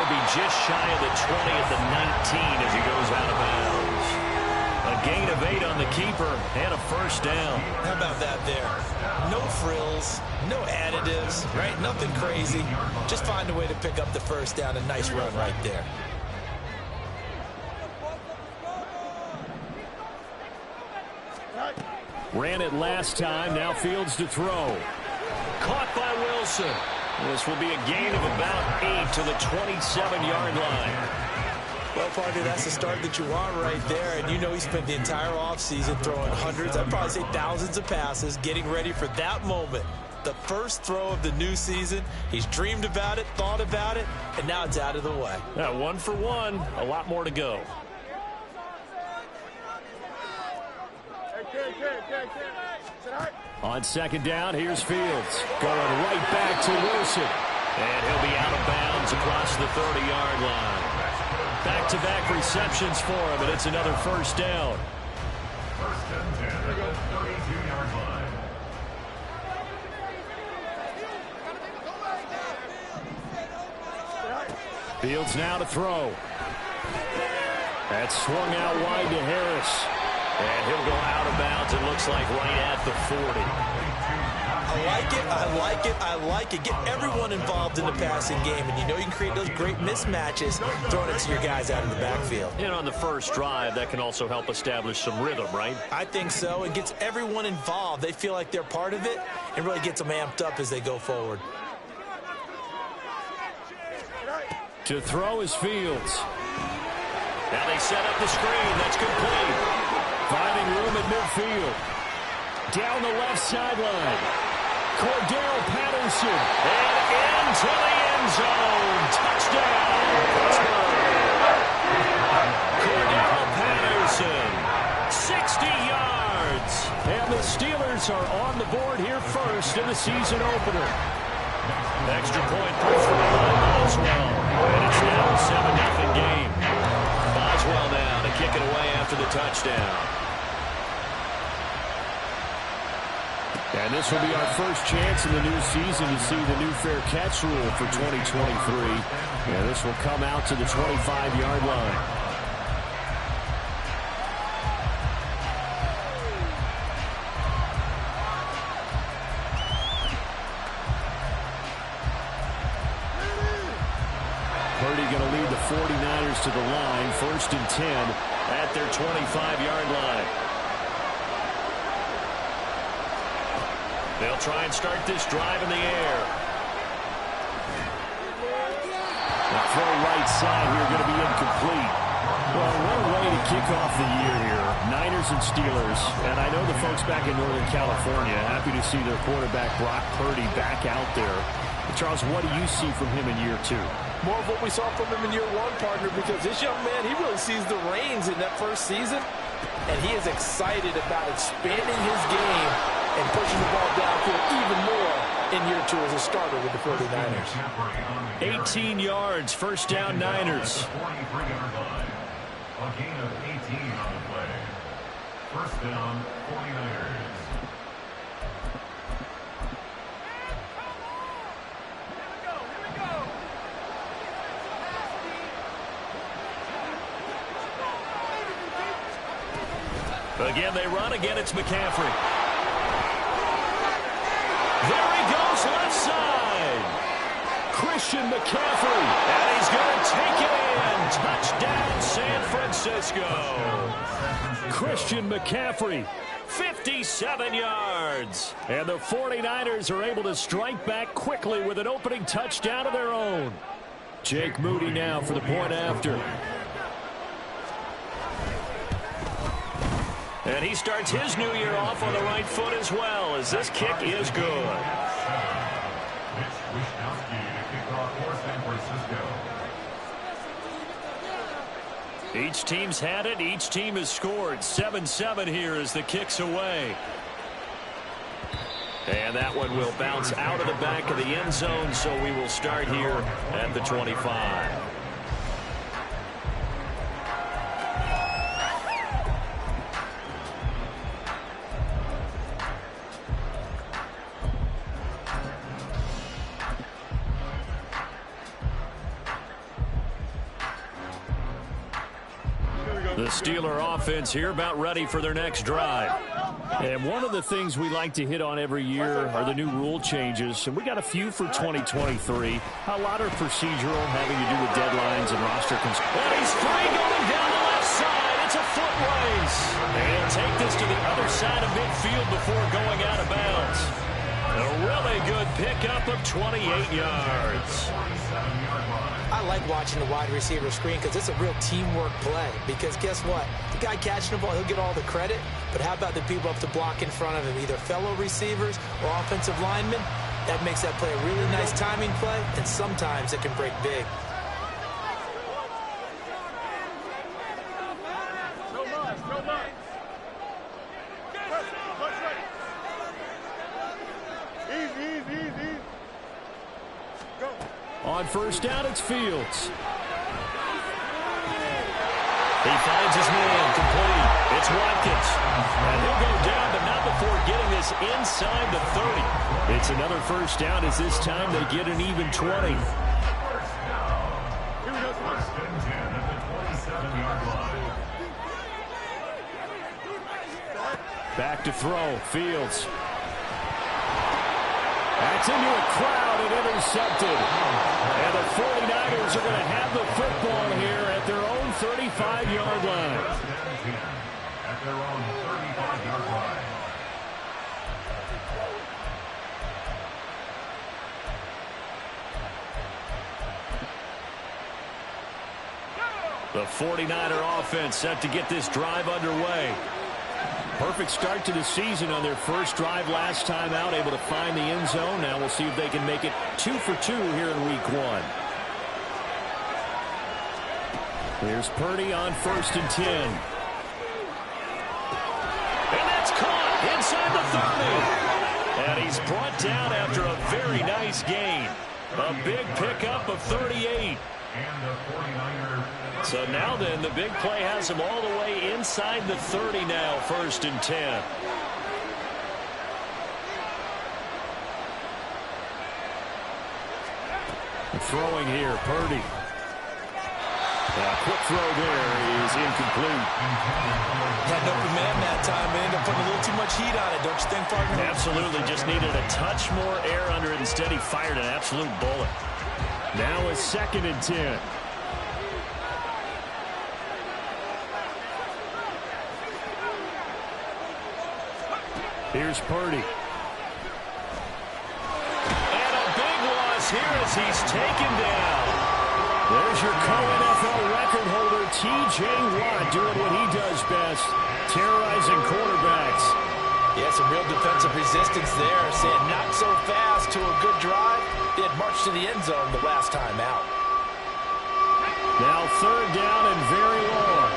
will be just shy of the 20 at the 19 as he goes out of bounds. A gain of 8 on the keeper and a first down. How about that there? No frills, no additives, right? Nothing crazy. Just find a way to pick up the first down. A nice run right there. Ran it last time. Now Fields to throw. Caught by Wilson. This will be a gain of about 8 to the 27-yard line. Well, partner, that's the start that you want right there. And you know he spent the entire offseason throwing hundreds, I'd probably say thousands of passes, getting ready for that moment. The first throw of the new season. He's dreamed about it, thought about it, and now it's out of the way. Yeah, 1 for 1. A lot more to go. On second down, here's Fields. Going right back to Wilson. And he'll be out of bounds across the 30-yard line. Back-to-back receptions for him, and it's another first down. First and 10 at the 32-yard line. Fields now to throw. That's swung out wide to Harris. And he'll go out of bounds, it looks like right at the 40. I like it, I like it, I like it. Get everyone involved in the passing game, and you know you can create those great mismatches throwing it to your guys out in the backfield. And on the first drive, that can also help establish some rhythm, right? I think so. It gets everyone involved. They feel like they're part of it, and really gets them amped up as they go forward. To throw is Fields. Now they set up the screen. That's complete. Finding room at midfield. Down the left sideline. Cordell Patterson. And into the end zone. Touchdown, Pittsburgh. Cordell Patterson. 60 yards. And the Steelers are on the board here first in the season opener. Extra point proof from Boswell. And it's now a 7-0 game. Boswell now to kick it away after the touchdown. And this will be our first chance in the new season to see the new fair catch rule for 2023. And this will come out to the 25-yard line. Purdy going to lead the 49ers to the line. First and 10 at their 25-yard line. They'll try and start this drive in the air. The throw right side here going to be incomplete. Well, what a way to kick off the year here. Niners and Steelers. And I know the folks back in Northern California happy to see their quarterback Brock Purdy back out there. But Charles, what do you see from him in year 2? More of what we saw from him in year 1, partner, because this young man, he really sees the reins in that first season. And he is excited about expanding his game and pushing the ball downfield even more in year 2 as a starter with the 49ers. 18 yards, first down Niners. 43-yard line. A gain of 18 on the play. First down, 49ers. Again, they run. Again, it's McCaffrey. There he goes, left side. Christian McCaffrey. And he's going to take it in. Touchdown, San Francisco. Christian McCaffrey, 57 yards. And the 49ers are able to strike back quickly with an opening touchdown of their own. Jake Moody now for the point after. And he starts his new year off on the right foot as well, as this kick is good. Each team's had it. Each team has scored. 7-7 here as the kick's away. And that one will bounce out of the back of the end zone, so we will start here at the 25. The Steeler offense here about ready for their next drive. And one of the things we like to hit on every year are the new rule changes. And we got a few for 2023. A lot are procedural, having to do with deadlines and roster construction. And he's free going down the left side. It's a foot race. And he'll take this to the other side of midfield before going out of bounds. A really good pickup of 28 yards. I like watching the wide receiver screen because it's a real teamwork play. Because guess what? The guy catching the ball, he'll get all the credit. But how about the people up to block in front of him, either fellow receivers or offensive linemen? That makes that play a really nice timing play, and sometimes it can break big. On first down, it's Fields. He finds his man, complete. It's Watkins. And he'll go down, but not before getting this inside the 30. It's another first down as this time they get an even 20. Back to throw, Fields. That's into a crowd and intercepted. And the 49ers are going to have the football here at their own 35-yard line. At their own 35-yard line. The 49er offense set to get this drive underway. Perfect start to the season on their first drive last time out, able to find the end zone. Now we'll see if they can make it 2 for 2 here in week 1. Here's Purdy on 1st and 10. And that's caught inside the 30. And he's brought down after a very nice gain. A big pickup of 38. And the 49ers. So now then, the big play has him all the way inside the 30 now, 1st and 10. Throwing here, Purdy. Quick throw there is incomplete. Had an open man that time, and ended up putting a little too much heat on it, don't you think, partner? Absolutely, just needed a touch more air under it. Instead, he fired an absolute bullet. Now it's 2nd and 10. Here's Purdy. And a big loss here as he's taken down. There's your co-NFL record holder, T.J. Watt, doing what he does best, terrorizing quarterbacks. Yeah, some real defensive resistance there, saying not so fast to a good drive. They had marched to the end zone the last time out. Now 3rd down and very long.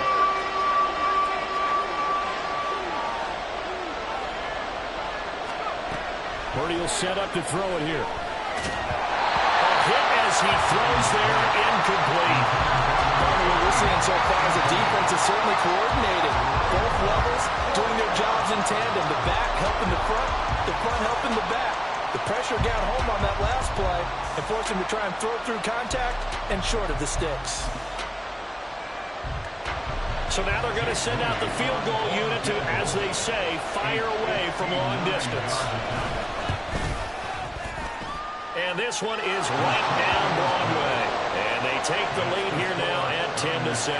Purdy will set up to throw it here. A hit as he throws there, incomplete. What we're seeing so far is the defense is certainly coordinated. Both levels doing their jobs in tandem. The back helping the front helping the back. The pressure got home on that last play and forced him to try and throw through contact and short of the sticks. So now they're going to send out the field goal unit to, as they say, fire away from long distance. And this one is right down Broadway. And they take the lead here now at 10-7.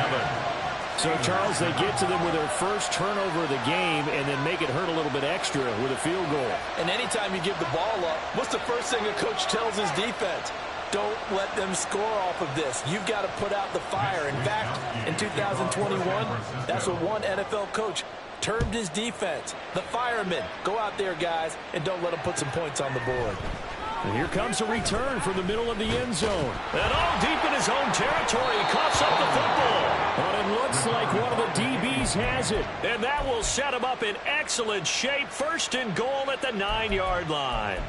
So, Charles, they get to them with their first turnover of the game and then make it hurt a little bit extra with a field goal. And anytime you give the ball up, what's the first thing a coach tells his defense? Don't let them score off of this. You've got to put out the fire. In fact, in 2021, that's what one NFL coach termed his defense. The firemen. Go out there, guys, and don't let them put some points on the board. And here comes a return from the middle of the end zone. And all deep in his own territory, he coughs up the football. But it looks like one of the DBs has it. And that will set him up in excellent shape. 1st and goal at the 9-yard line.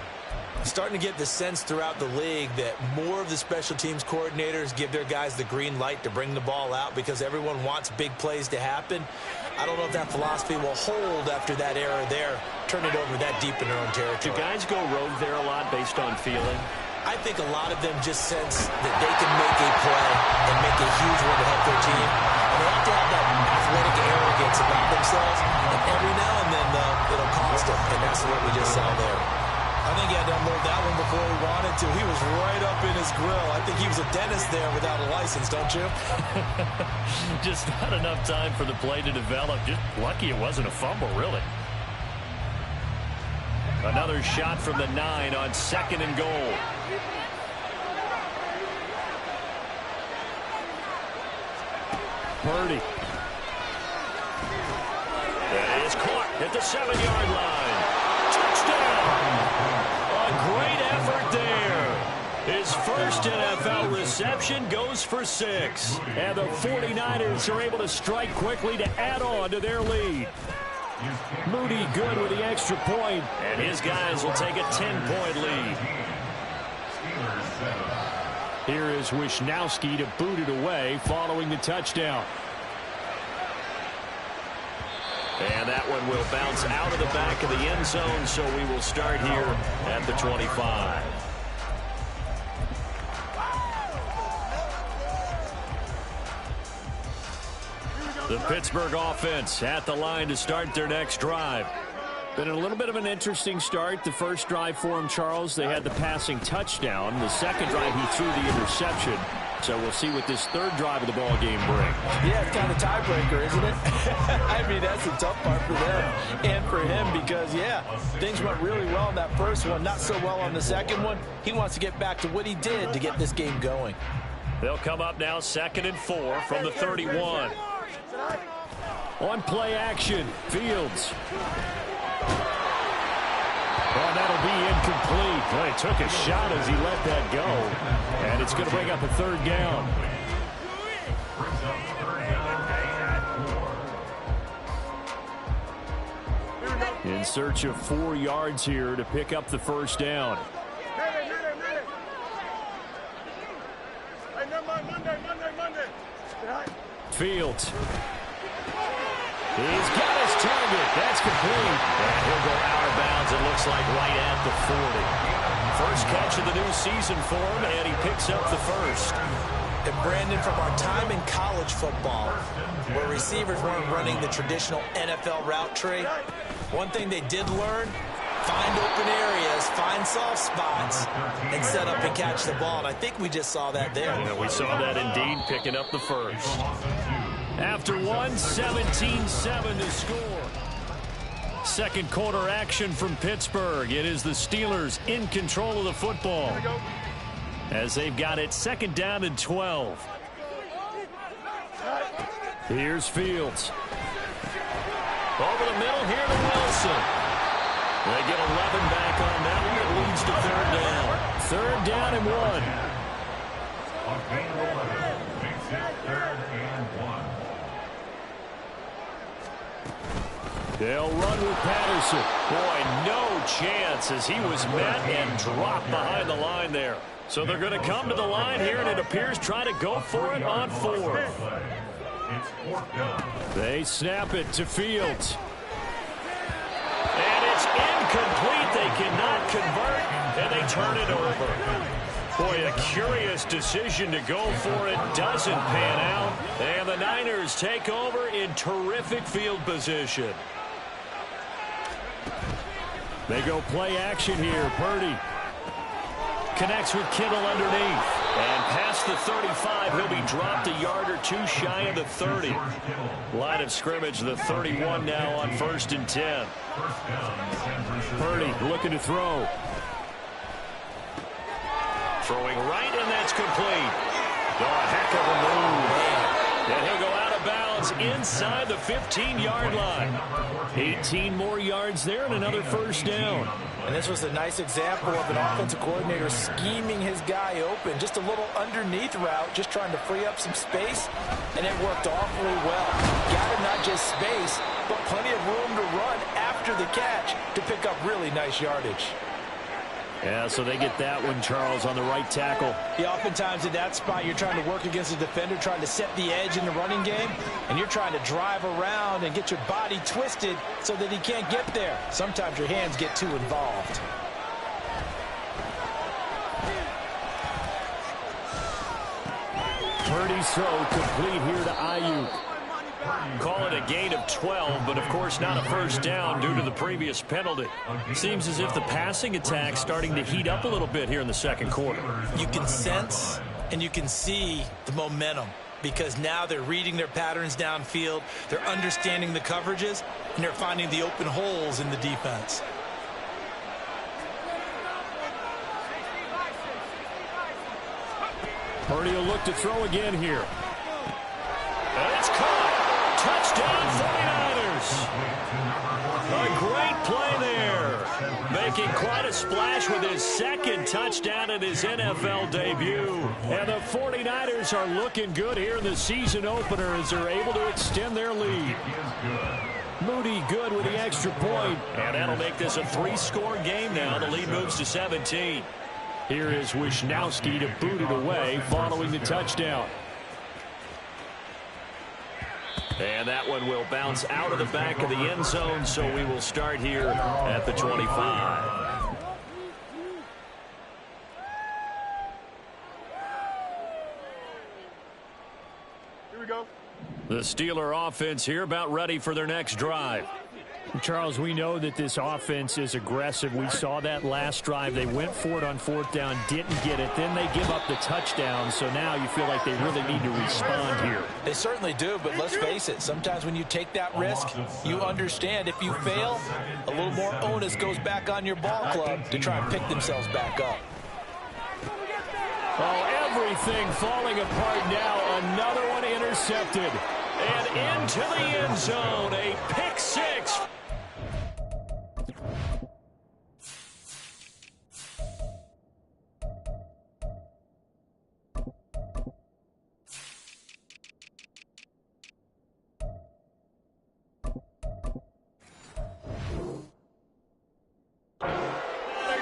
Starting to get the sense throughout the league that more of the special teams coordinators give their guys the green light to bring the ball out because everyone wants big plays to happen. I don't know if that philosophy will hold after that error there. Turn it over that deep in their own territory. Do guys go rogue there a lot based on feeling? I think a lot of them just sense that they can make a play and make a huge one to help their team. And they have to have that athletic arrogance about themselves. And every now and then, though, it'll cost them. And that's what we just saw there. I think he had to unload that one before he wanted to. He was right up in his grill. I think he was a dentist there without a license, don't you? Just not enough time for the play to develop. Just lucky it wasn't a fumble, really. Another shot from the 9 on 2nd and goal. Purdy. That is caught at the 7-yard line. Touchdown! A great effort there. His first NFL reception goes for 6. And the 49ers are able to strike quickly to add on to their lead. Moody good with the extra point, and his guys will take a 10-point lead. Here is Wisnowski to boot it away following the touchdown. And that one will bounce out of the back of the end zone, so we will start here at the 25. The Pittsburgh offense at the line to start their next drive. Been a little bit of an interesting start. The first drive for him, Charles, they had the passing touchdown. The second drive, he threw the interception. So we'll see what this third drive of the ball game brings. Yeah, it's kind of a tiebreaker, isn't it? I mean, that's the tough part for them and for him because, yeah, things went really well in that first one, not so well on the second one. He wants to get back to what he did to get this game going. They'll come up now 2nd and 4 from the 31. On play action, Fields. Oh, that'll be incomplete. Well, he took a shot as he let that go. And it's going to bring up a 3rd down. In search of 4 yards here to pick up the first down. Fields. He's got his target. That's complete. And he'll go out of bounds, it looks like, right at the 40. First catch of the new season for him, and he picks up the first. And Brandon, from our time in college football, where receivers weren't running the traditional NFL route tree, one thing they did learn, find open areas, find soft spots, and set up and catch the ball. And I think we just saw that there. Yeah, we saw that indeed, picking up the first. After 17-7 to score. Second quarter action from Pittsburgh. It is the Steelers in control of the football as they've got it 2nd down and 12. Here's Fields. Over the middle here to Wilson. They get 11 back on that one. It leads to 3rd down. 3rd down and 1. On gain of 11, makes it 3rd and 1. They'll run with Patterson. Boy, no chance as he was met and dropped behind the line there. So they're going to come to the line here, and it appears try to go for it on 4th. They snap it to Fields. And it's incomplete. They cannot convert, and they turn it over. Boy, a curious decision to go for it. Doesn't pan out. And the Niners take over in terrific field position. They go play action here. Purdy connects with Kittle underneath. And past the 35, he'll be dropped a yard or 2 shy of the 30. Line of scrimmage, the 31 now on 1st and 10. Purdy looking to throw. Throwing right, and that's complete. Oh, a heck of a move. And he'll go out of bounds inside the 15-yard line. 18 more yards there and another first down. And this was a nice example of an offensive coordinator scheming his guy open. Just a little underneath route, just trying to free up some space, and it worked awfully well. Got him not just space, but plenty of room to run after the catch to pick up really nice yardage. Yeah, so they get that one, Charles, on the right tackle. Yeah, oftentimes in that spot, you're trying to work against a defender, trying to set the edge in the running game, and you're trying to drive around and get your body twisted so that he can't get there. Sometimes your hands get too involved. Purdy's throw complete here to Ayuk. Call it a gain of 12, but of course not a first down due to the previous penalty. Seems as if the passing attack's starting to heat up a little bit here in the second quarter. You can sense and you can see the momentum because now they're reading their patterns downfield, they're understanding the coverages, and they're finding the open holes in the defense. Purdy will look to throw again here. And it's caught. Touchdown 49ers. A great play there. Making quite a splash with his second touchdown in his NFL debut. And the 49ers are looking good here in the season opener as they're able to extend their lead. Moody good with the extra point. And that'll make this a 3-score game now. The lead moves to 17. Here is Wisnowski to boot it away following the touchdown. And that one will bounce out of the back of the end zone, so we will start here at the 25. Here we go. The Steeler offense here about ready for their next drive. Charles, we know that this offense is aggressive. We saw that last drive. They went for it on fourth down, didn't get it. Then they give up the touchdown. So now you feel like they really need to respond here. They certainly do, but let's face it. Sometimes when you take that risk, you understand if you fail, a little more onus goes back on your ball club to try and pick themselves back up. Oh, everything falling apart now. Another one intercepted. And into the end zone. A pick six.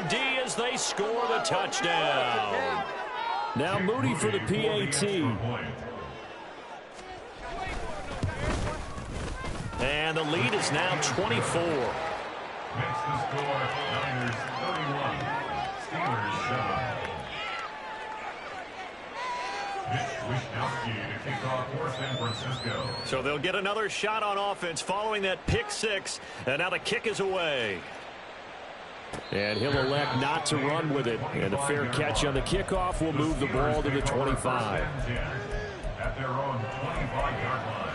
D as they score the touchdown. Now Moody for the PAT. And the lead is now 24. Makes the score Niners 31, Steelers 7. Mitch Wisnowski to kick off for San Francisco. So they'll get another shot on offense following that pick six, and now the kick is away. And he'll elect not to run with it. And a fair catch on the kickoff will move the ball to the 25. At their own 25-yard line.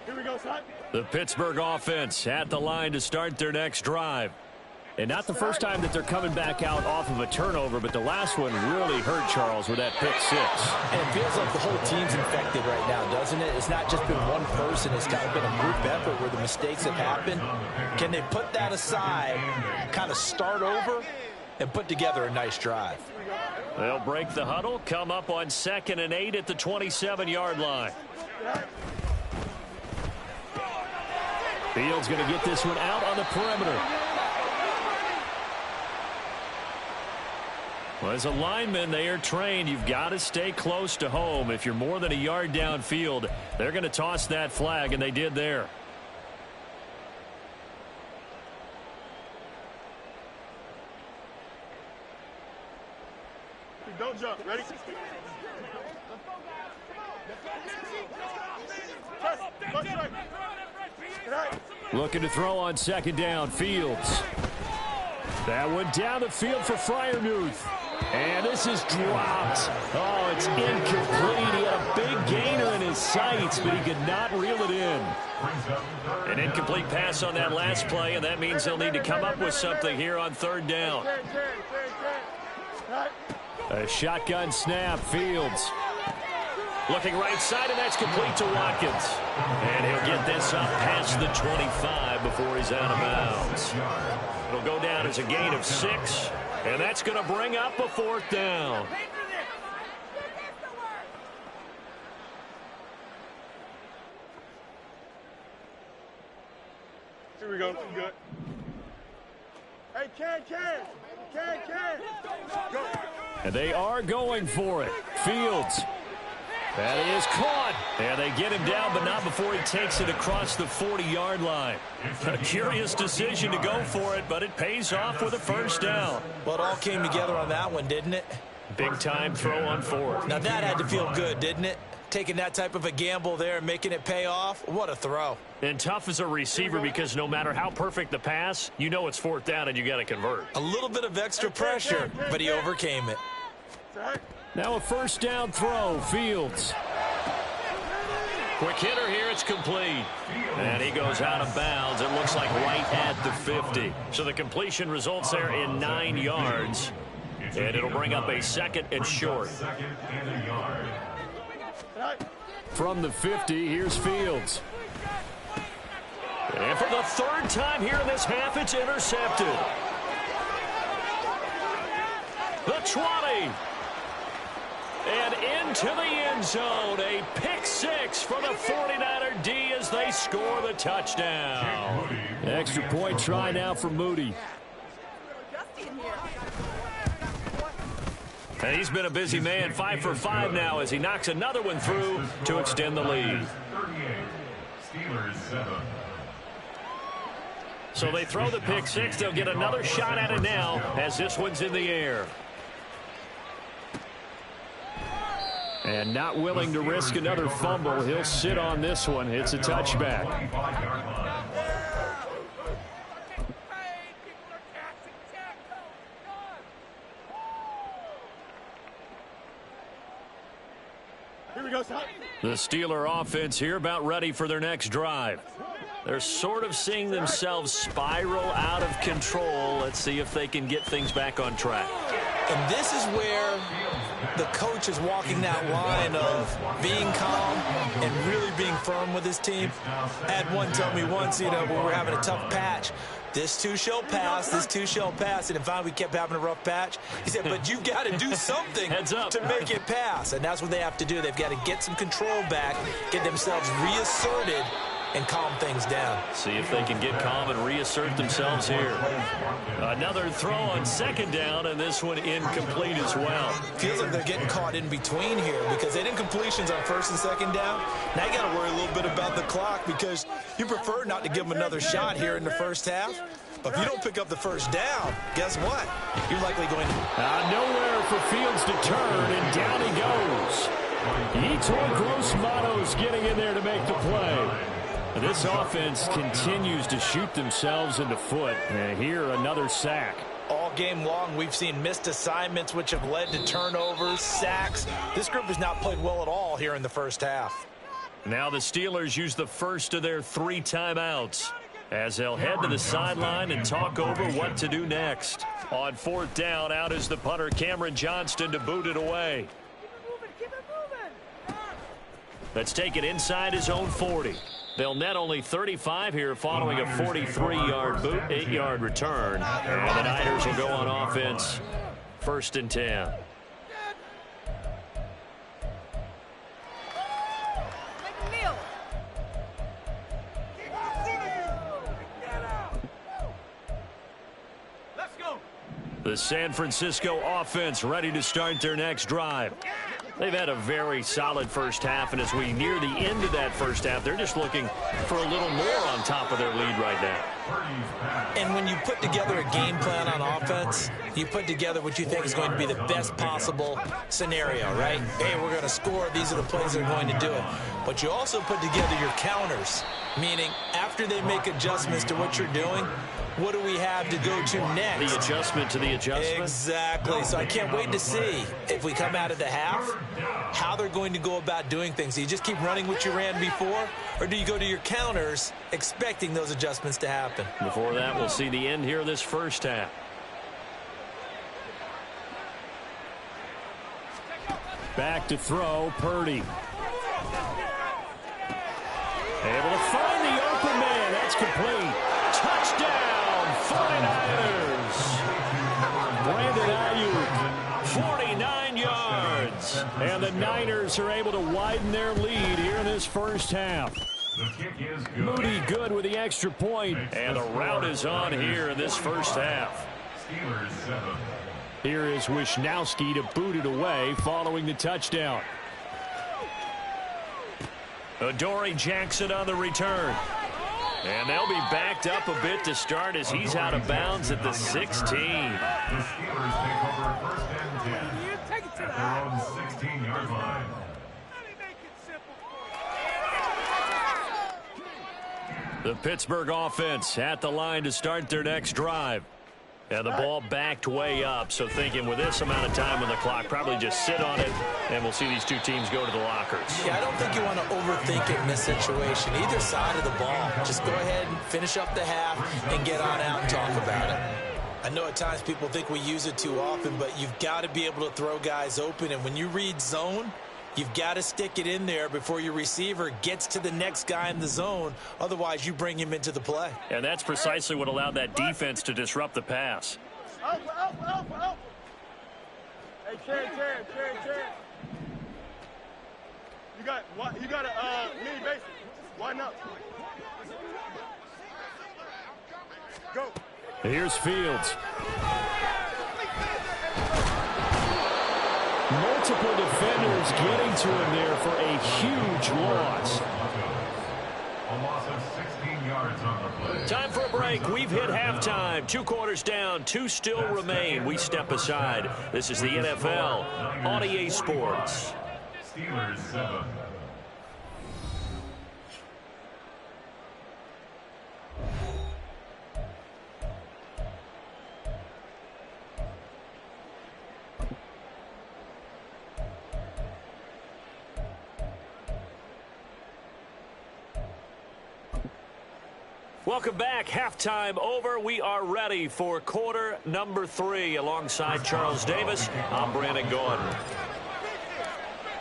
Here we go, son. The Pittsburgh offense at the line to start their next drive. And not the first time that they're coming back out off of a turnover, but the last one really hurt Charles with that pick six. And it feels like the whole team's infected right now, doesn't it? It's not just been one person. It's kind of been a group effort where the mistakes have happened. Can they put that aside, kind of start over, and put together a nice drive? They'll break the huddle, come up on 2nd and 8 at the 27-yard line. Fields going to get this one out on the perimeter. Well, as a lineman, they are trained. You've got to stay close to home. If you're more than a yard downfield, they're going to toss that flag, and they did there. Don't jump. Ready? Looking to throw on 2nd down. Fields. That one down the field for Freiermuth. And this is dropped. Oh, it's incomplete. He had a big gainer in his sights, but he could not reel it in. An incomplete pass on that last play, and that means they'll need to come up with something here on 3rd down. A shotgun snap. Fields. Looking right side, and that's complete to Watkins. And he'll get this up past the 25 before he's out of bounds. It'll go down as a gain of 6, and that's going to bring up a 4th down. Here we go. Good. Hey, Ken. Go. And they are going for it. Fields. That is caught. And they get him down, but not before he takes it across the 40-yard line. A curious decision to go for it, but it pays off with a first down. Well, it all came together on that one, didn't it? Big-time throw on fourth. Now, that had to feel good, didn't it? Taking that type of a gamble there and making it pay off. What a throw. And tough as a receiver because no matter how perfect the pass, you know it's fourth down and you got to convert. A little bit of extra pressure, but he overcame it. Now a first down throw, Fields. Quick hitter here, it's complete. And he goes out of bounds. It looks like right at the 50. So the completion results there in 9 yards. And it'll bring up a second and short. From the 50, here's Fields. And for the third time here in this half, it's intercepted. The 20. And into the end zone. A pick six for the 49er D as they score the touchdown. Extra point try now for Moody. And he's been a busy man, 5 for 5 now as he knocks another one through to extend the lead. 38, Steelers 7. So they throw the pick six. They'll get another shot at it now as this one's in the air. And not willing to risk another fumble. He'll sit on this one. It's a touchback. The Steeler offense here about ready for their next drive. They're sort of seeing themselves spiral out of control. Let's see if they can get things back on track. And this is where the coach is walking that line of being calm and really being firm with his team. I had one tell me once, when we're having a tough patch, this too shall pass, this too shall pass. And finally we kept having a rough patch. He said, but you've got to do something to make it pass. And that's what they have to do. They've got to get some control back, get themselves reasserted, and calm things down. See if they can get calm and reassert themselves here. Another throw on second down, and this one incomplete as well. Feels like they're getting caught in between here because they did incompletions on first and second down. Now you got to worry a little bit about the clock because you prefer not to give them another shot here in the first half. But if you don't pick up the first down, guess what? You're likely going to... nowhere for Fields to turn, and down he goes. Yetur Gross-Matos getting in there to make the play. This offense continues to shoot themselves in the foot. And here, another sack. All game long, we've seen missed assignments, which have led to turnovers, sacks. This group has not played well at all here in the first half. Now the Steelers use the first of their 3 timeouts as they'll head to the sideline and talk over what to do next. On fourth down, out is the punter, Cameron Johnston, to boot it away. Let's take it inside his own 40. They'll net only 35 here following a 43-yard boot, 8-yard return. And the Niners will go on offense, 1st and 10. The San Francisco offense ready to start their next drive. They've had a very solid first half, and as we near the end of that first half, they're just looking for a little more on top of their lead right now. And when you put together a game plan on offense, you put together what you think is going to be the best possible scenario, right? Hey, we're going to score. These are the plays that are going to do it. But you also put together your counters, meaning after they make adjustments to what you're doing, what do we have to go to next? The adjustment to the adjustment? Exactly. So I can't wait to see if we come out of the half, how they're going to go about doing things. Do you just keep running what you ran before, or do you go to your counters expecting those adjustments to happen? Before that, we'll see the end here of this first half. Back to throw, Purdy. Able to find the open man. That's complete. Touchdown, 49ers. Brandon Ayuk, 49 yards. And the Niners are able to widen their lead here in this first half. The kick is good. Moody good with the extra point. And the route is on here in this first half. Steelers 7. Here is Wisnowski to boot it away following the touchdown. Adoree Jackson on the return. And they'll be backed up a bit to start as he's out of bounds at the 16. The Steelers take over first and 10 at their own 16-yard line. The Pittsburgh offense at the line to start their next drive. And the ball backed way up, so thinking with this amount of time on the clock, probably just sit on it, and we'll see these two teams go to the lockers. Yeah, I don't think you want to overthink it in this situation. Either side of the ball. Just go ahead and finish up the half and get on out and talk about it. I know at times people think we use it too often, but you've got to be able to throw guys open, and when you read zone, you've got to stick it in there before your receiver gets to the next guy in the zone. Otherwise, you bring him into the play. And that's precisely what allowed that defense to disrupt the pass. Hey, Terry. You got a mini base. Why not? Go. Here's Fields. Multiple defenders getting to him there for a huge loss. A loss of 16 yards on the play. Time for a break. We've hit halftime. 2 quarters down. 2 still remain. We step aside. This is the NFL on EA Sports. Steelers 7. Welcome back. Halftime over. We are ready for quarter number 3. Alongside Charles Davis, I'm Brandon Gordon.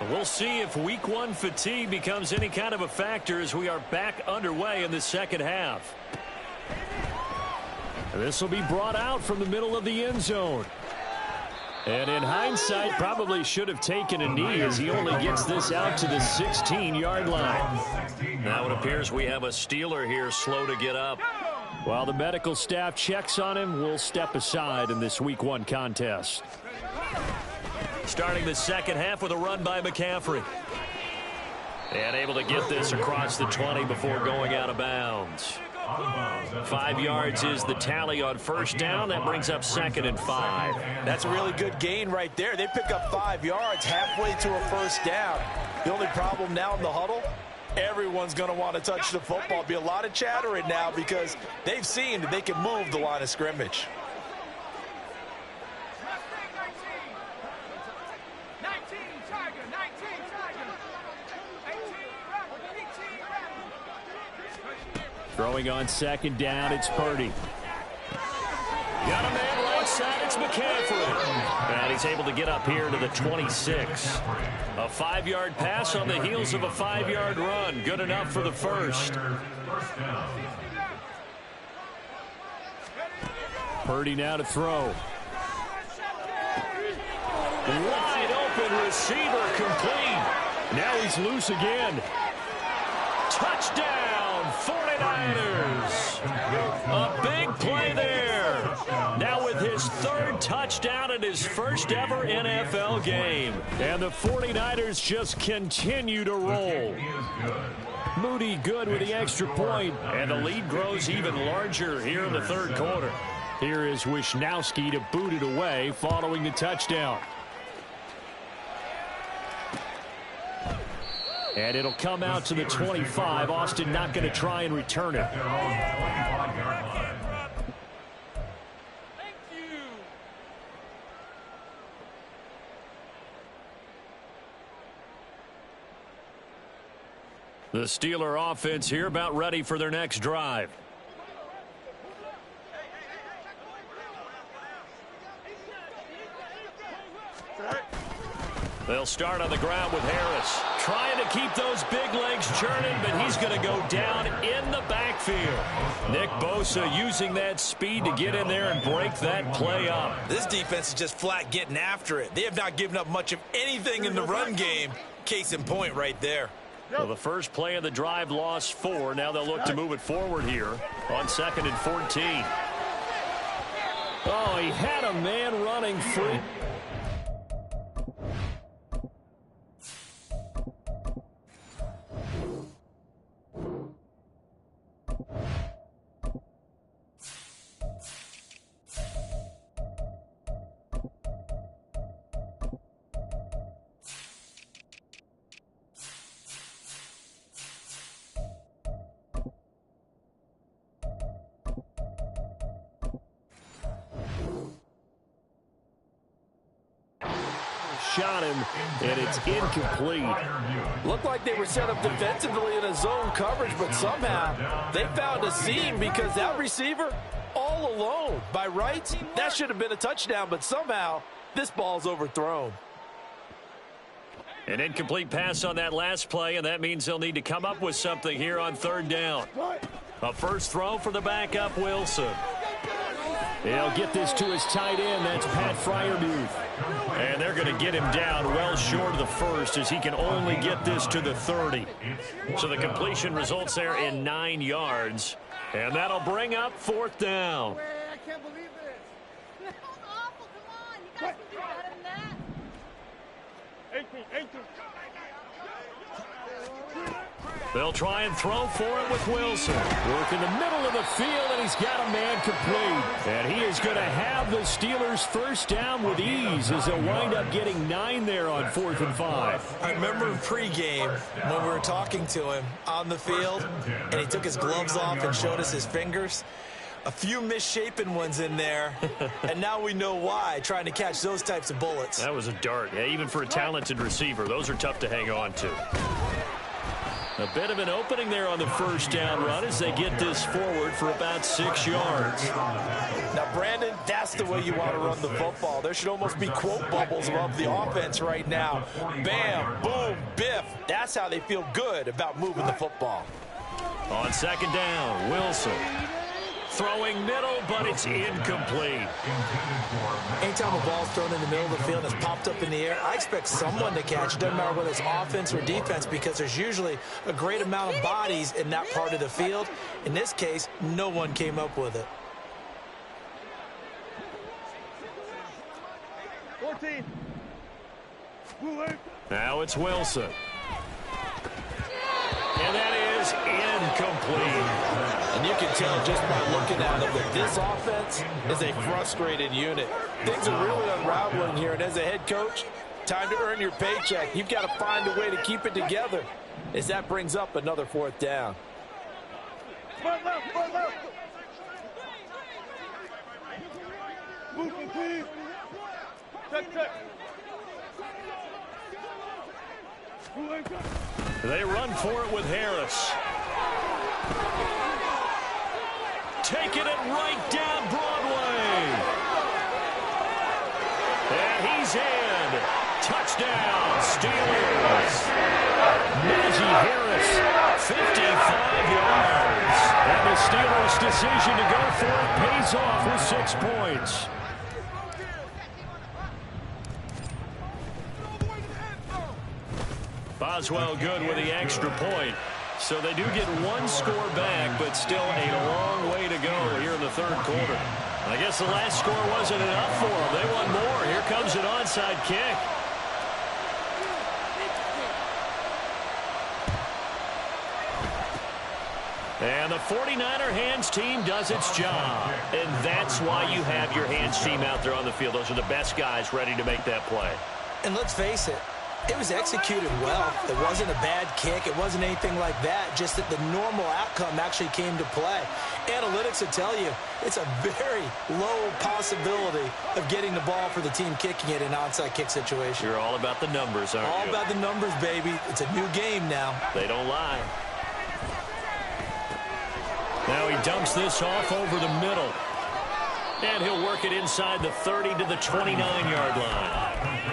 We'll see if week 1 fatigue becomes any kind of a factor as we are back underway in the second half. This will be brought out from the middle of the end zone. And in hindsight, probably should have taken a knee as he only gets this out to the 16-yard line. Now it appears we have a Steeler here slow to get up. While the medical staff checks on him, we'll step aside in this week 1 contest. Starting the second half with a run by McCaffrey. And able to get this across the 20 before going out of bounds. 5 yards is the tally on first down. That brings up 2nd and 5. That's a really good gain right there. They pick up 5 yards halfway to a first down. The only problem now in the huddle, everyone's going to want to touch the football. Be a lot of chattering now because they've seen that they can move the line of scrimmage. Throwing on 2nd down, it's Purdy. Got a man right side, it's McCaffrey. And he's able to get up here to the 26. A 5-yard pass on the heels of a 5-yard run. Good enough for the first. Purdy now to throw. Wide open receiver complete. Now he's loose again. Touchdown, 49ers. A big play there. Now with his 3rd touchdown in his first ever NFL game. And the 49ers just continue to roll. Moody good with the extra point. And the lead grows even larger here in the 3rd quarter. Here is Wisnowski to boot it away following the touchdown. And it'll come out to the 25. Austin not going to try and return it. The Steeler offense here about ready for their next drive. They'll start on the ground with Harris. Trying to keep those big legs churning, but he's going to go down in the backfield. Nick Bosa using that speed to get in there and break that play up. This defense is just flat getting after it. They have not given up much of anything in the run game. Case in point right there. Well, the first play of the drive lost 4. Now they'll look to move it forward here on 2nd and 14. Oh, he had a man running free. shot him, and it's incomplete. Looked like they were set up defensively in a zone coverage, but somehow they found a seam because that receiver all alone. By rights, that should have been a touchdown, but somehow this ball's overthrown. An incomplete pass on that last play, and that means they'll need to come up with something here on third down. A first throw for the backup, Wilson. He'll get this to his tight end. That's Pat Freiermuth. And they're going to get him down well short of the first as he can only get this to the 30. So the completion results there in 9 yards. And that'll bring up fourth down. I can't believe this. That was awful. Come on. You guys can do better than that. 18. They'll try and throw for it with Wilson. Work in the middle of the field, and he's got a man complete. And he is going to have the Steelers first down with ease as they'll wind up getting 9 there on 4th and 5. I remember in pregame when we were talking to him on the field, and he took his gloves off and showed us his fingers. A few misshapen ones in there, and now we know why, trying to catch those types of bullets. That was a dart. Yeah, even for a talented receiver, those are tough to hang on to. A bit of an opening there on the first down run as they get this forward for about 6 yards. Now, Brandon, that's the way you want to run the football. There should almost be quote bubbles above the offense right now. Bam, boom, biff. That's how they feel good about moving the football. On second down, Wilson. Throwing middle, but it's incomplete. Anytime a ball's thrown in the middle of the field and it's popped up in the air, I expect someone to catch it. Doesn't matter whether it's offense or defense, because there's usually a great amount of bodies in that part of the field. In this case, no one came up with it. 14. Now it's Wilson. And that is incomplete. And you can tell just by looking at them that this offense is a frustrated unit. Things are really unraveling here, and as a head coach, time to earn your paycheck. You've got to find a way to keep it together as that brings up another 4th down. They run for it with Harris. Taking it right down Broadway. And he's in. Touchdown, Steelers. Najee Harris, 55 yards. and the Steelers' decision to go for it pays off with 6 points. Boswell good with the extra point. So they do get 1 score back, but still a long way to go here in the 3rd quarter. I guess the last score wasn't enough for them. They want more. Here comes an onside kick. And the 49er hands team does its job. And that's why you have your hands team out there on the field. Those are the best guys ready to make that play. And let's face it, it was executed well. It wasn't a bad kick. It wasn't anything like that. Just that the normal outcome actually came to play. Analytics will tell you it's a very low possibility of getting the ball for the team kicking it in an onside kick situation. You're all about the numbers, aren't you? All about the numbers, baby. It's a new game now. They don't lie. Now he dumps this off over the middle. And he'll work it inside the 30 to the 29-yard line.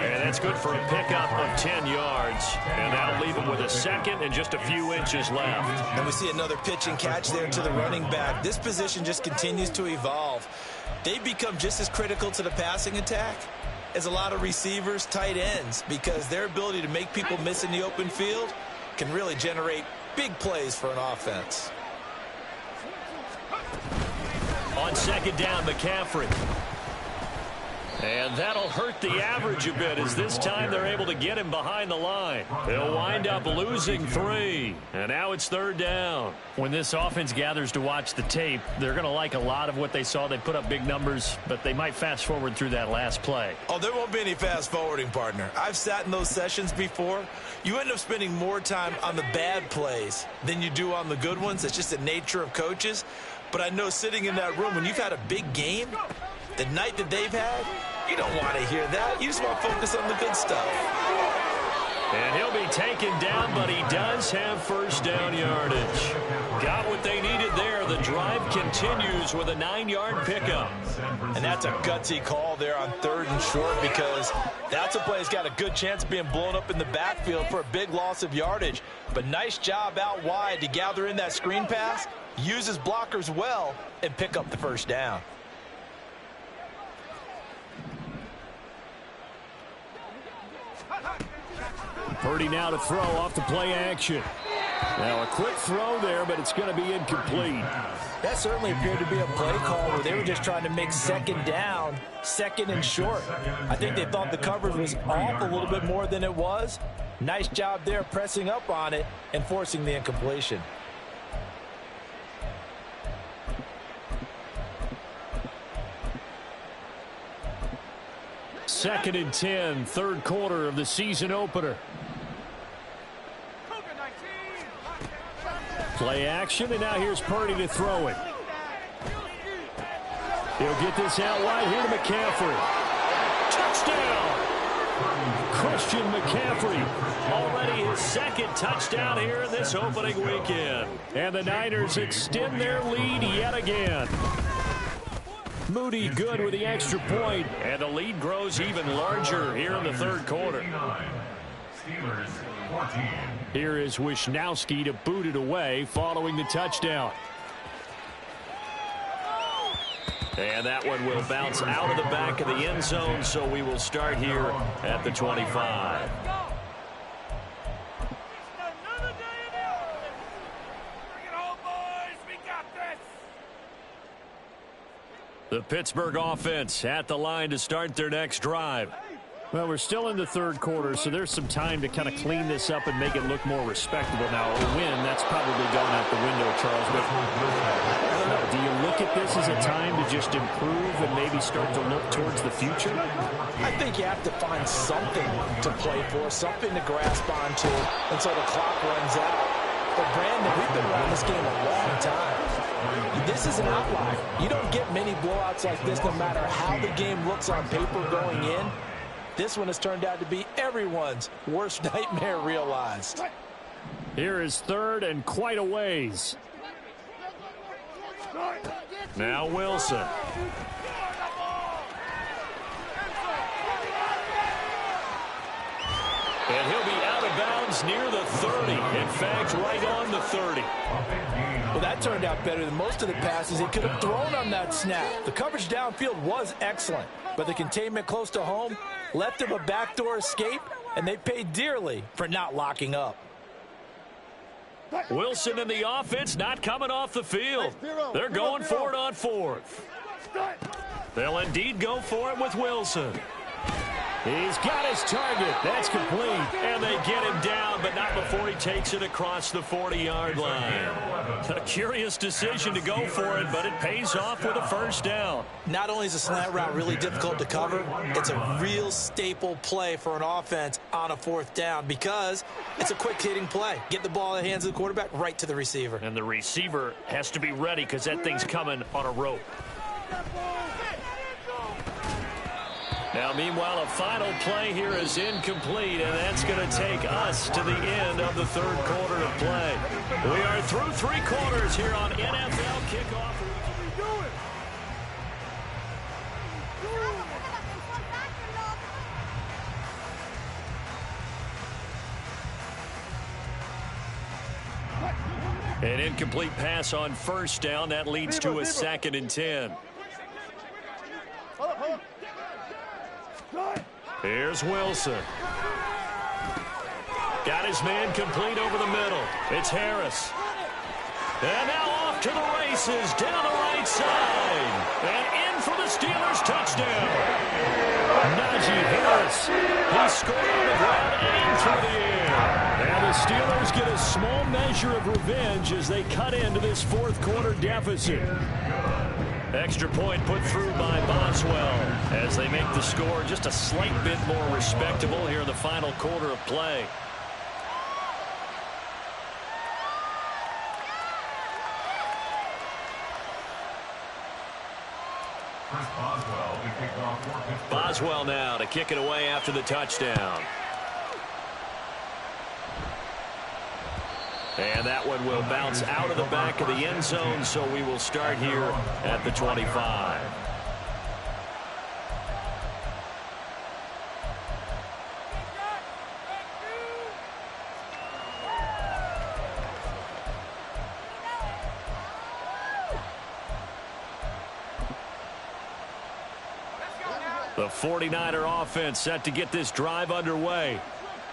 And that's good for a pickup of 10 yards. And that'll leave him with a second and just a few inches left. And we see another pitch and catch there to the running back. This position just continues to evolve. They become just as critical to the passing attack as a lot of receivers, tight ends, because their ability to make people miss in the open field can really generate big plays for an offense. On second down, McCaffrey. And that'll hurt the average a bit as this time they're able to get him behind the line. They'll wind up losing 3. And now it's 3rd down. When this offense gathers to watch the tape, they're going to like a lot of what they saw. They put up big numbers, but they might fast forward through that last play. Oh, there won't be any fast forwarding, partner. I've sat in those sessions before. You end up spending more time on the bad plays than you do on the good ones. It's just the nature of coaches. But I know sitting in that room, when you've had a big game, the night that they've had, You don't want to hear that. You just want to focus on the good stuff. And he'll be taken down, but he does have first down yardage. Got what they needed there. The drive continues with a 9-yard pickup. And that's a gutsy call there on 3rd and short, because that's a play that's got a good chance of being blown up in the backfield for a big loss of yardage. But nice job out wide to gather in that screen pass, use his blockers well, and pick up the first down. Purdy now to throw off the play action. Now a quick throw there, but it's going to be incomplete. That certainly appeared to be a play call where they were just trying to make second down, 2nd and short. I think they thought the coverage was off a little bit more than it was. Nice job there pressing up on it and forcing the incompletion. Second and 10, 3rd quarter of the season opener. Play action, and now here's Purdy to throw it. He'll get this out wide here to McCaffrey. Touchdown! Christian McCaffrey, already his 2nd touchdown here in this opening weekend. And the Niners extend their lead yet again. Moody good with the extra point, and the lead grows even larger here in the 3rd quarter. Steelers 14. Here is Wisnowski to boot it away following the touchdown. And that one will bounce out of the back of the end zone, so we will start here at the 25. The Pittsburgh offense at the line to start their next drive. Well, we're still in the 3rd quarter, so there's some time to kind of clean this up and make it look more respectable. Now, a win, that's probably gone out the window, Charles. But I don't know. Do you look at this as a time to just improve and maybe start to look towards the future? I think you have to find something to play for, something to grasp onto until the clock runs out. But, Brandon, we've been around this game a long time. This is an outlier. You don't get many blowouts like this no matter how the game looks on paper going in. This one has turned out to be everyone's worst nightmare realized. Here is 3rd and quite a ways. Now Wilson. And he'll be out of bounds near the 30. In fact, right on the 30. Well, that turned out better than most of the passes he could have thrown on that snap. The coverage downfield was excellent, but the containment close to home left him a backdoor escape, and they paid dearly for not locking up. Wilson and the offense not coming off the field. They're going for it on 4th. They'll indeed go for it with Wilson. He's got his target. That's complete. And they get him down, but not before he takes it across the 40-yard line. A curious decision to go for it, but it pays off with a first down. Not only is a slant route really difficult to cover, it's a real staple play for an offense on a 4th down because it's a quick-hitting play. Get the ball in the hands of the quarterback right to the receiver. And the receiver has to be ready because that thing's coming on a rope. Now, meanwhile, a final play here is incomplete, and that's going to take us to the end of the 3rd quarter of play. We are through 3 quarters here on NFL Kickoff. An incomplete pass on first down. That leads to a 2nd and 10. Here's Wilson. Got his man complete over the middle. It's Harris. And now off to the races down the right side. And in for the Steelers touchdown. Najee Harris. He scored on the ground and through the air. And the Steelers get a small measure of revenge as they cut into this 4th quarter deficit. Extra point put through by Boswell as they make the score just a slight bit more respectable here in the final quarter of play. Chris Boswell Boswell now to kick it away after the touchdown. And that one will bounce out of the back of the end zone, so we will start here at the 25. The 49er offense set to get this drive underway.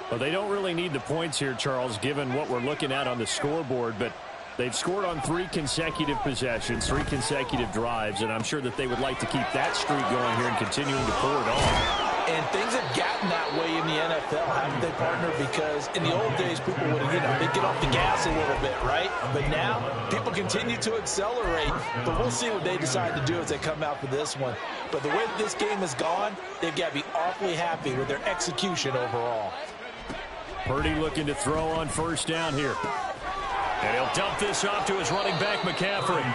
Well, they don't really need the points here, Charles, given what we're looking at on the scoreboard, but they've scored on 3 consecutive possessions, 3 consecutive drives, and I'm sure that they would like to keep that streak going here and continuing to pour it on. And things have gotten that way in the NFL, haven't they, partner? Because in the old days, people would, they'd get off the gas a little bit, right? But now, people continue to accelerate. But we'll see what they decide to do as they come out for this one. But the way that this game has gone, they've got to be awfully happy with their execution overall. Purdy looking to throw on first down here. And he'll dump this off to his running back, McCaffrey.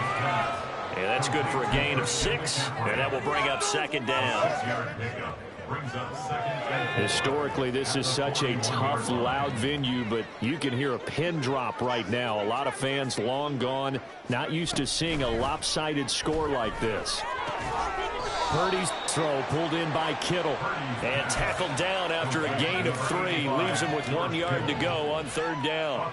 And that's good for a gain of 6, and that will bring up second down. Historically, this is such a tough, loud venue, but you can hear a pin drop right now. A lot of fans long gone, not used to seeing a lopsided score like this. Purdy's throw pulled in by Kittle. And tackled down after a gain of 3. Leaves him with 1 yard to go on third down.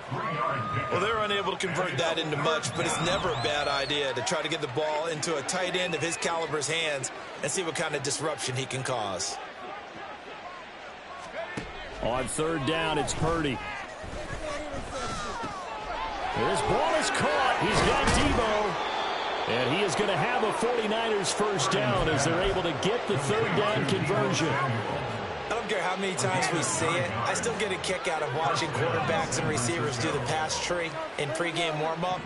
Well, they're unable to convert that into much, but it's never a bad idea to try to get the ball into a tight end of his caliber's hands and see what kind of disruption he can cause. On third down, it's Purdy. This ball is caught. He's got Debo. And he is going to have a 49ers first down as they're able to get the third down conversion. I don't care how many times we see it. I still get a kick out of watching quarterbacks and receivers do the pass tree in pregame warm-up.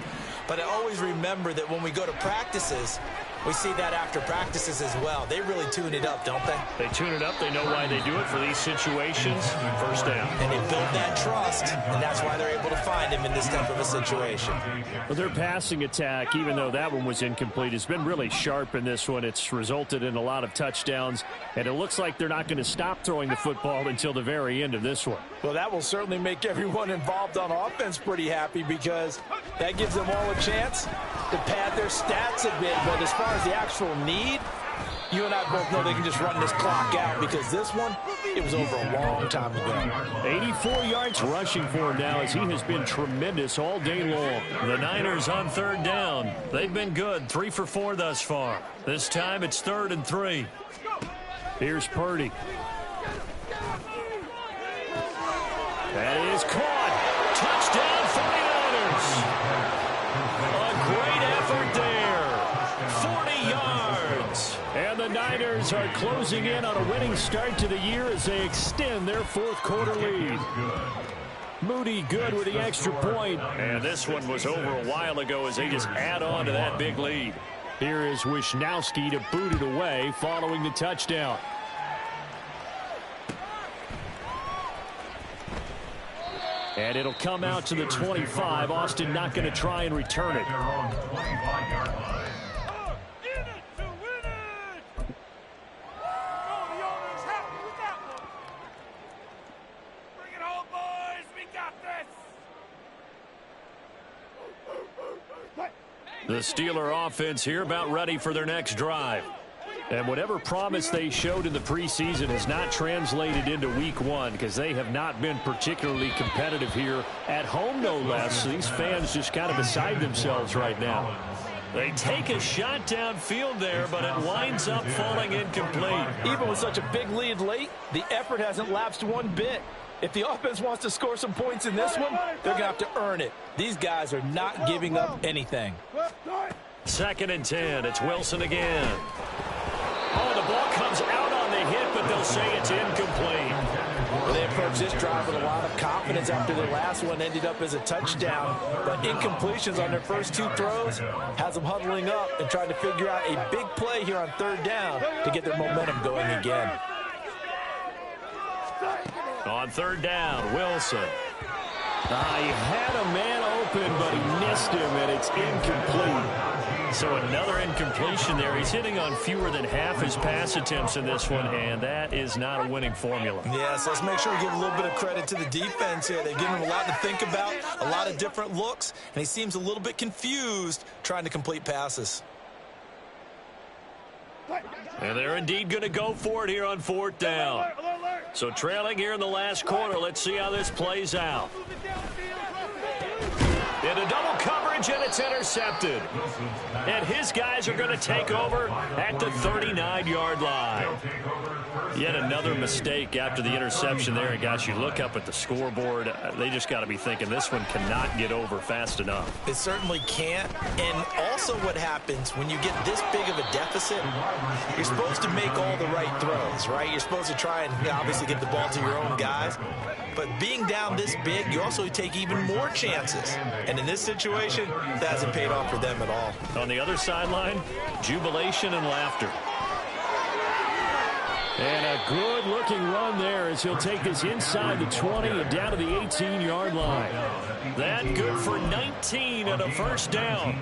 But I always remember that when we go to practices, we see that after practices as well. They really tune it up, don't they? They tune it up. They know why they do it for these situations. First down. And they build that trust, and that's why they're able to find him in this type of a situation. Well, their passing attack, even though that one was incomplete, has been really sharp in this one. It's resulted in a lot of touchdowns, and it looks like they're not going to stop throwing the football until the very end of this one. Well, that will certainly make everyone involved on offense pretty happy because that gives them all a chance to pad their stats a bit. But as far as the actual need, you and I both know they can just run this clock out because this one, it was over a long time ago. 84 yards rushing for him now as he has been tremendous all day long. The Niners on third down. They've been good, 3 for 4 thus far. This time it's 3rd and 3. Here's Purdy. That is caught. Touchdown 49ers. A great effort there. 40 yards. And the Niners are closing in on a winning start to the year as they extend their 4th quarter lead. Moody good with the extra point. And this one was over a while ago as they just add on to that big lead. Here is Wisnowski to boot it away following the touchdown. And it'll come out to the 25. Austin not going to try and return it. The Steeler offense here about ready for their next drive. And whatever promise they showed in the preseason has not translated into week 1 because they have not been particularly competitive here at home, no less. These fans just kind of beside themselves right now. They take a shot downfield there, but it winds up falling incomplete. Even with such a big lead late, the effort hasn't lapsed one bit. If the offense wants to score some points in this one, they're going to have to earn it. These guys are not giving up anything. 2nd and 10. It's Wilson again. Oh, the ball comes out on the hit, but they'll say it's incomplete. Well, they approached this drive with a lot of confidence after their last one ended up as a touchdown. But incompletions on their first 2 throws has them huddling up and trying to figure out a big play here on third down to get their momentum going again. On third down, Wilson. He had a man open, but he missed him, and it's incomplete. So another incompletion there. He's hitting on fewer than half his pass attempts in this one, and that is not a winning formula. Yeah, so let's make sure we give a little bit of credit to the defense here. They've given him a lot to think about, a lot of different looks, and he seems a little bit confused trying to complete passes. And they're indeed going to go for it here on 4th down. So trailing here in the last quarter. Let's see how this plays out. Into double coverage, and it's intercepted. And his guys are going to take over at the 39-yard line. Yet another mistake after the interception there. And, guys, you look up at the scoreboard, they just got to be thinking this one cannot get over fast enough. It certainly can't. And also what happens when you get this big of a deficit, you're supposed to make all the right throws, right? You're supposed to try and obviously get the ball to your own guys. But being down this big, you also take even more chances. And in this situation, that hasn't paid off for them at all. On the other sideline, jubilation and laughter. And a good-looking run there as he'll take this inside the 20 and down to the 18-yard line. That good for 19 and a first down.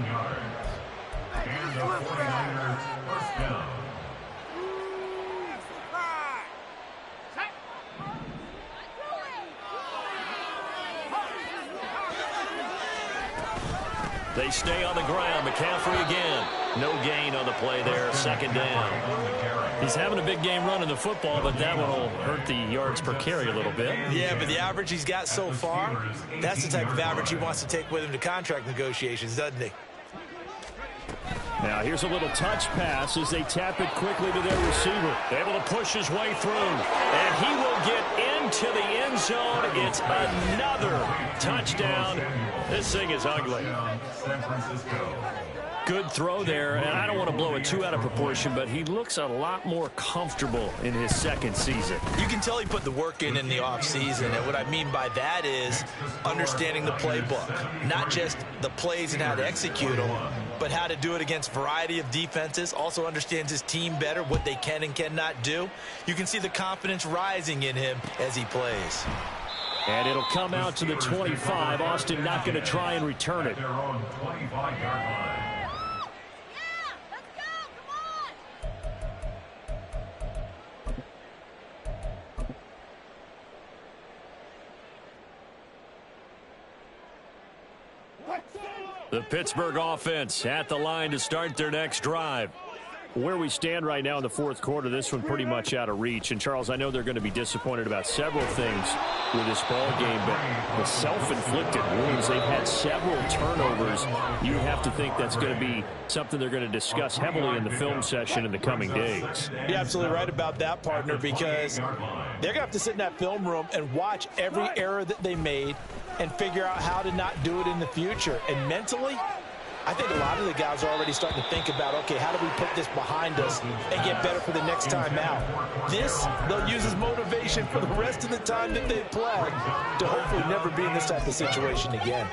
And the 49ers first down. They stay on the ground. McCaffrey again. No gain on the play there. 2nd down. He's having a big game running the football, but that one will hurt the yards per carry a little bit. Yeah, but the average he's got so far, that's the type of average he wants to take with him to contract negotiations, doesn't he? Now here's a little touch pass as they tap it quickly to their receiver. Able to push his way through. And he will get into the end zone. It's another touchdown. This thing is ugly. San Francisco. Good throw there, and I don't want to blow it too out of proportion, but he looks a lot more comfortable in his 2nd season. You can tell he put the work in the offseason, and what I mean by that is understanding the playbook. Not just the plays and how to execute them, but how to do it against a variety of defenses. Also understands his team better, what they can and cannot do. You can see the confidence rising in him as he plays. And it'll come out to the 25. Austin not going to try and return it. Their own 25-yard line. The Pittsburgh offense at the line to start their next drive. Where we stand right now in the 4th quarter, this one pretty much out of reach. And, Charles, I know they're going to be disappointed about several things with this ball game, but the self-inflicted wounds, they've had several turnovers. You have to think that's going to be something they're going to discuss heavily in the film session in the coming days. You're absolutely right about that, partner, because they're going to have to sit in that film room and watch every error that they made and figure out how to not do it in the future. And mentally, I think a lot of the guys are already starting to think about, okay, how do we put this behind us and get better for the next time out? This, they'll use as motivation for the rest of the time that they play to hopefully never be in this type of situation again.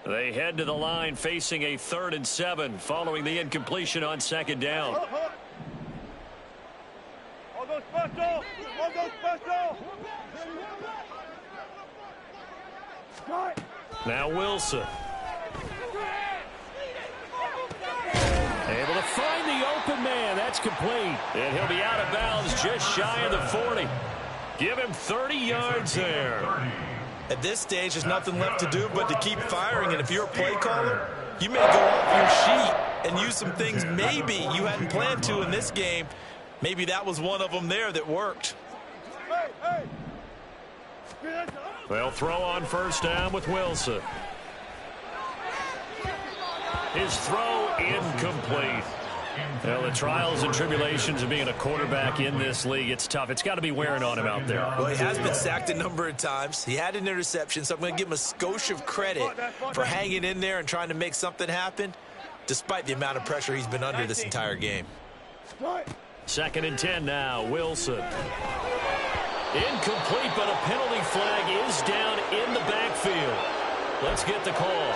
They head to the line facing a 3rd and 7 following the incompletion on 2nd down. Now Wilson. Able to find the open man. That's complete. And he'll be out of bounds just shy of the 40. Give him 30 yards there. At this stage, there's nothing left to do but to keep firing. And if you're a play caller, you may go off your sheet and use some things maybe you hadn't planned to in this game. Maybe that was one of them there that worked. They'll throw on 1st down with Wilson. His throw incomplete. Well, the trials and tribulations of being a quarterback in this league, it's tough. It's got to be wearing on him out there. Well, he has been sacked a number of times. He had an interception, so I'm going to give him a skosh of credit for hanging in there and trying to make something happen, despite the amount of pressure he's been under this entire game. 2nd and 10 now, Wilson. Incomplete, but a penalty flag is down in the backfield. Let's get the call.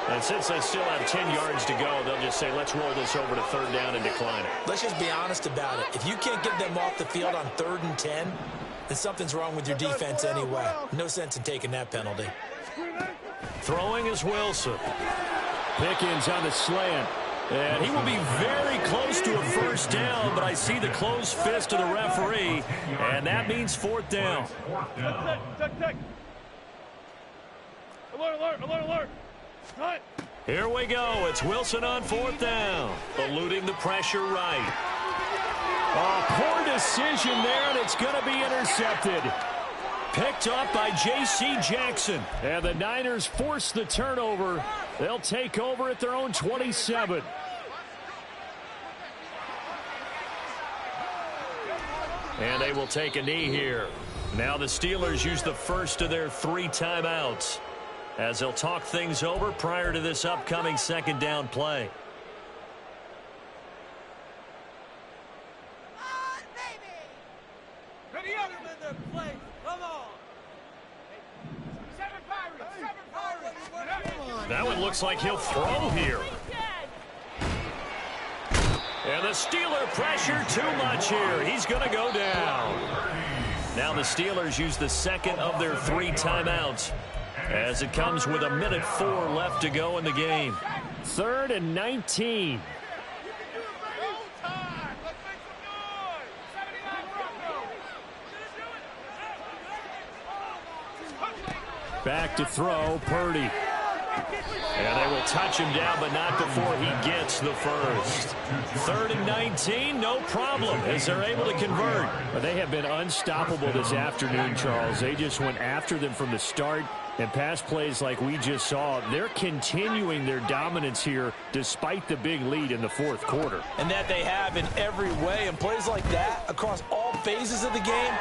And since they still have 10 yards to go, they'll just say, let's roll this over to third down and decline it. Let's just be honest about it. If you can't get them off the field on 3rd and 10, then something's wrong with your defense anyway. No sense in taking that penalty. Throwing is Wilson. Pickens on the slant. And he will be very close to a first down, but I see the closed fist of the referee, and that means 4th down. Alert, alert, alert. Right. Here we go. It's Wilson on 4th down. Eluding the pressure right. Poor decision there, and it's going to be intercepted. Picked up by J.C. Jackson. And the Niners force the turnover. They'll take over at their own 27. And they will take a knee here. Now the Steelers use the first of their 3 timeouts as they'll talk things over prior to this upcoming 2nd down play. That one looks like he'll throw here. And the Steeler pressure too much here. He's going to go down. Now the Steelers use the 2nd of their 3 timeouts as it comes with 1:04 left to go in the game. 3rd and 19. Back to throw, Purdy. And they will touch him down, but not before he gets the first. 3rd and 19, no problem, as they're able to convert. But they have been unstoppable this afternoon, Charles. They just went after them from the start. And pass plays like we just saw, they're continuing their dominance here despite the big lead in the 4th quarter. And that they have in every way. And plays like that across all phases of the game,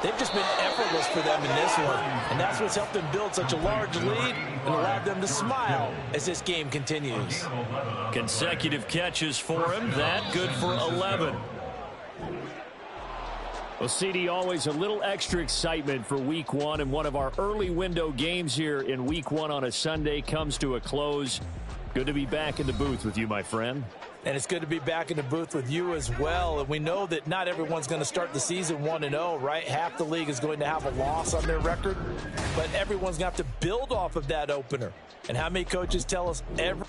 they've just been effortless for them in this one. And that's what's helped them build such a large lead and allowed them to smile as this game continues. Consecutive catches for him. That good for 11. Well, CD, always a little extra excitement for Week 1, and one of our early window games here in Week 1 on a Sunday comes to a close. Good to be back in the booth with you, my friend. And it's good to be back in the booth with you as well. And we know that not everyone's going to start the season 1-0, right? Half the league is going to have a loss on their record. But everyone's going to have to build off of that opener. And how many coaches tell us every